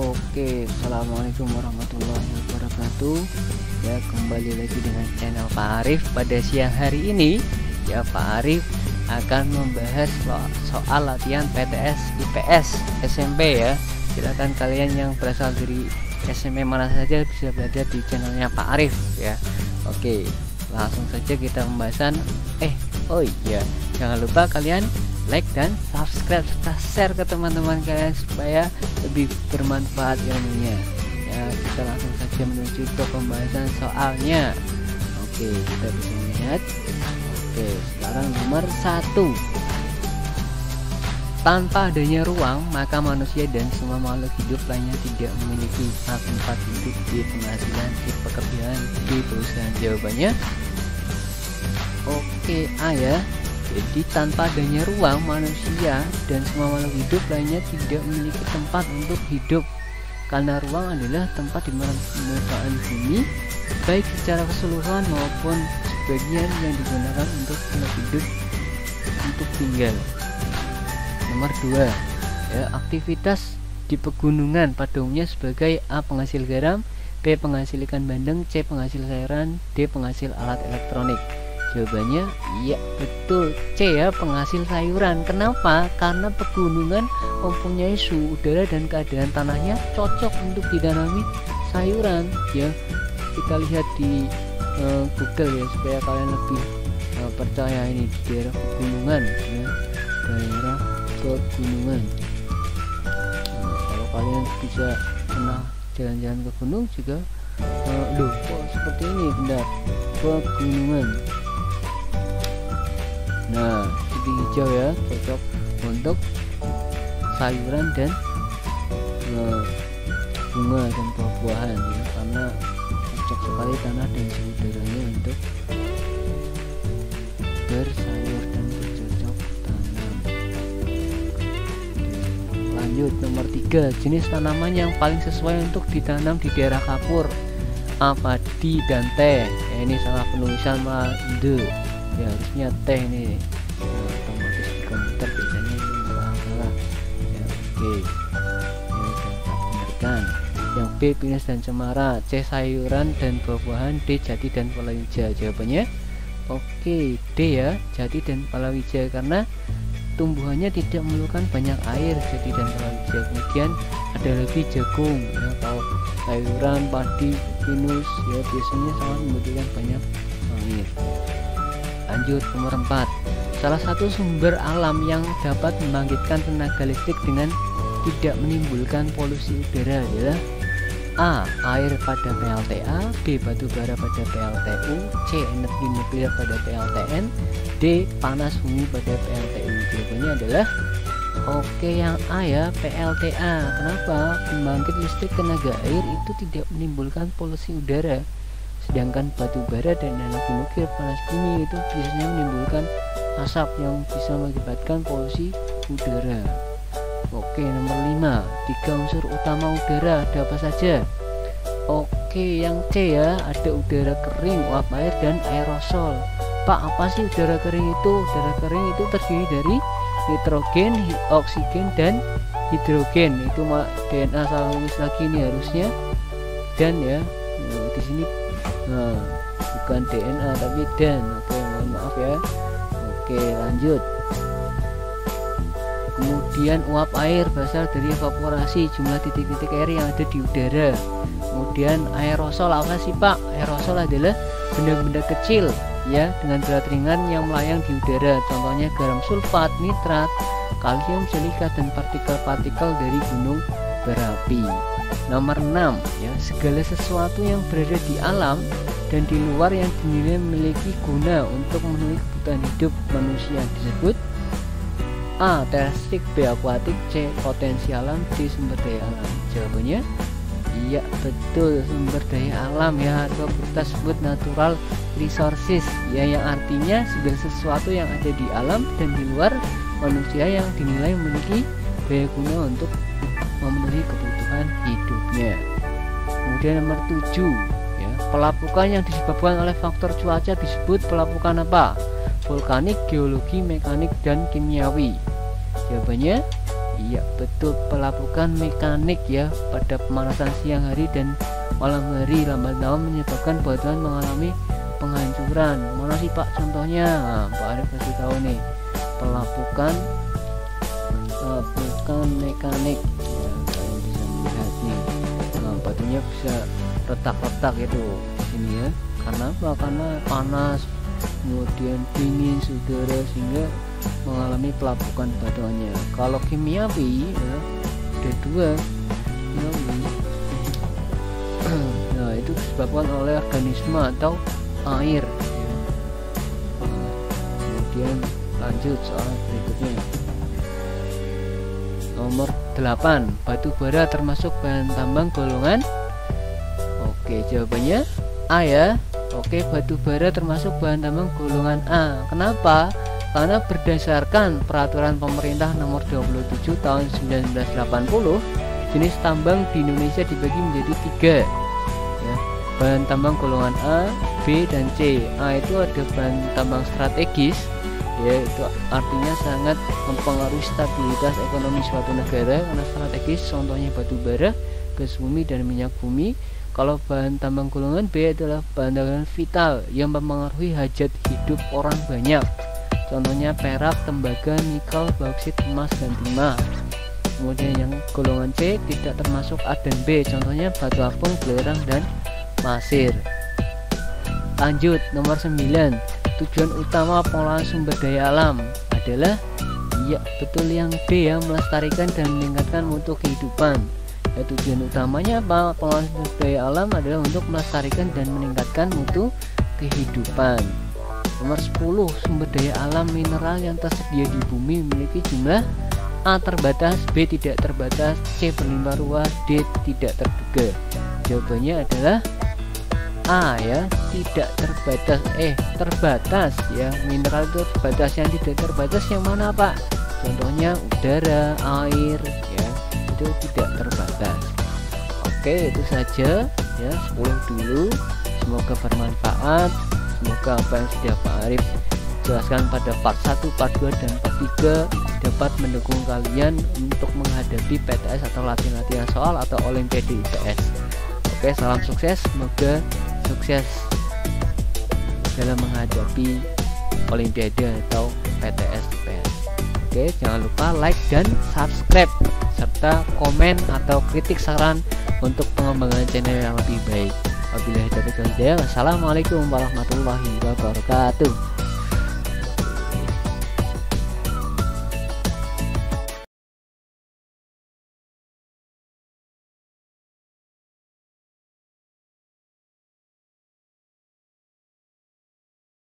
Oke, assalamualaikum warahmatullahi wabarakatuh. Ya, kembali lagi dengan channel Pak Arif. Pada siang hari ini ya, Pak Arif akan membahas soal latihan PTS IPS SMP ya. Silakan kalian yang berasal dari SMP mana saja bisa belajar di channelnya Pak Arif ya. Oke, langsung saja kita pembahasan. Oh iya, jangan lupa kalian like dan subscribe serta share ke teman-teman kalian supaya lebih bermanfaat ilmunya ya. Kita langsung saja menuju ke pembahasan soalnya. Oke, kita bisa lihat. Oke, sekarang nomor 1. Tanpa adanya ruang, maka manusia dan semua makhluk hidup lainnya tidak memiliki tempat hidup, di penghasilan, di pekerjaan, di perusahaan. Jawabannya oke, A ya. Jadi tanpa adanya ruang, manusia dan semua makhluk hidup lainnya tidak memiliki tempat untuk hidup. Karena ruang adalah tempat di mana permukaan bumi, baik secara keseluruhan maupun sebagian yang digunakan untuk makhluk hidup untuk tinggal. Nomor 2 ya, aktivitas di pegunungan pada umumnya sebagai A. Penghasil garam, B. Penghasil ikan bandeng, C. Penghasil sayuran, D. Penghasil alat elektronik. Jawabannya iya, betul, C ya, penghasil sayuran. Kenapa? Karena pegunungan mempunyai suhu udara dan keadaan tanahnya cocok untuk ditanami sayuran ya. Kita lihat di Google ya, supaya kalian lebih percaya. Ini di daerah pegunungan ya, daerah pegunungan. Kalau kalian bisa pernah jalan-jalan ke gunung juga, kok seperti ini, benar, pegunungan. Nah, jadi hijau ya, cocok untuk sayuran dan bunga dan buah-buahan ya, karena cocok sekali tanah dan suhu udaranya untuk bersayur dan bercocok tanam. Lanjut, nomor 3, jenis tanaman yang paling sesuai untuk ditanam di daerah kapur. A. Padi dan teh. Ini salah penulisan D ya, harusnya teh ini otomatis di komputer biasanya ini salah ya. Oke, ini dapat benarkan. Yang B. pinus dan cemara, C. sayuran dan buah-buahan, D. jati dan palawija. Jawabannya oke, D ya, jati dan palawija, karena tumbuhannya tidak memerlukan banyak air, jati dan palawija. Kemudian ada lagi jagung ya, kalau sayuran padi pinus ya biasanya sangat membutuhkan banyak air. Lanjut, nomor 4, salah satu sumber alam yang dapat membangkitkan tenaga listrik dengan tidak menimbulkan polusi udara adalah A. air pada PLTA, B. batu bara pada PLTU, C. energi nuklir pada PLTN, D. panas bumi pada PLTU. Jawabannya adalah oke, yang A ya, PLTA. Kenapa? Pembangkit listrik tenaga air itu tidak menimbulkan polusi udara, sedangkan batu bara dan energi nuklir panas bumi itu biasanya menimbulkan asap yang bisa mengakibatkan polusi udara. Oke, nomor 5, 3 unsur utama udara ada apa saja? Oke, yang C ya, ada udara kering, uap air, dan aerosol. Pak, apa sih udara kering itu? Udara kering itu terdiri dari nitrogen, oksigen, dan hidrogen. Itu DNA salah tulis lagi nih harusnya, dan ya di sini bukan DNA tapi dan. Oke, mohon maaf ya. Oke, lanjut. Kemudian uap air berasal dari evaporasi jumlah titik-titik air yang ada di udara. Kemudian aerosol apa sih Pak? Aerosol adalah benda-benda kecil ya dengan berat ringan yang melayang di udara. Contohnya garam sulfat, nitrat, kalsium, silika, dan partikel-partikel dari gunung berapi. Nomor 6 ya, segala sesuatu yang berada di alam dan di luar yang dinilai memiliki guna untuk memenuhi kebutuhan hidup manusia disebut A. terestrik, B. akuatik, C. potensi alam, D. sumber daya alam. Jawabannya iya, betul, sumber daya alam ya, atau kita sebut natural resources ya, yang artinya segala sesuatu yang ada di alam dan di luar manusia yang dinilai memiliki daya guna untuk memenuhi kebutuhan hidupnya. Kemudian nomor 7 ya, pelapukan yang disebabkan oleh faktor cuaca disebut pelapukan apa? Vulkanik, geologi, mekanik, dan kimiawi. Jawabannya Iya betul, pelapukan mekanik ya pada pemanasan siang hari dan malam hari lambat laun menyebabkan batuan mengalami penghancuran. Mana sih Pak contohnya? Nah, Pak Arif kasih tahu nih, pelapukan mekanik ya, kalian bisa melihat nih. Nah, batunya bisa retak-retak itu di sini ya. Karena apa? Karena panas, kemudian dingin saudara, sehingga mengalami pelapukan batuannya. Kalau kimiawi ya, ada dua kimiawi. Nah, itu disebabkan oleh organisme atau air ya. Kemudian lanjut soal berikutnya. Nomor 8, batu bara termasuk bahan tambang golongan. Oke, jawabannya A ya. Oke, batu bara termasuk bahan tambang golongan A. Kenapa? Karena berdasarkan peraturan pemerintah nomor 27 tahun 1980, jenis tambang di Indonesia dibagi menjadi 3 ya. Bahan tambang golongan A, B, dan C. A itu ada bahan tambang strategis ya, itu artinya sangat mempengaruhi stabilitas ekonomi suatu negara karena strategis, contohnya batu bara, gas bumi, dan minyak bumi. Kalau bahan tambang golongan B adalah bahan tambang vital yang mempengaruhi hajat hidup orang banyak, contohnya perak, tembaga, nikel, bauksit, emas, dan timah. Kemudian yang golongan C tidak termasuk A dan B, contohnya batu apung, belerang, dan pasir. Lanjut nomor 9, tujuan utama pengolahan sumber daya alam adalah, ya betul yang D ya, melestarikan dan meningkatkan mutu kehidupan. Ya, tujuan utamanya apa? Pengolahan sumber daya alam adalah untuk melestarikan dan meningkatkan mutu kehidupan. Nomor 10, sumber daya alam mineral yang tersedia di bumi memiliki jumlah A terbatas, B tidak terbatas, C berlimpah ruah, D tidak terduga. Jawabannya adalah A ya, tidak terbatas. Terbatas ya, mineral itu terbatas. Yang tidak terbatas yang mana Pak? Contohnya udara, air ya, itu tidak terbatas. Oke, itu saja ya, 10 dulu. Semoga bermanfaat. Semoga apa yang sudah Pak Arif jelaskan pada part 1, part 2, dan part 3 dapat mendukung kalian untuk menghadapi PTS atau latihan-latihan soal atau Olimpiade IPS. Oke, salam sukses. Semoga sukses dalam menghadapi Olimpiade atau PTS IPS. Oke, jangan lupa like dan subscribe serta komen atau kritik saran untuk pengembangan channel yang lebih baik. Wabillahi taufiq wal hidayah. Wassalamualaikum warahmatullahi wabarakatuh.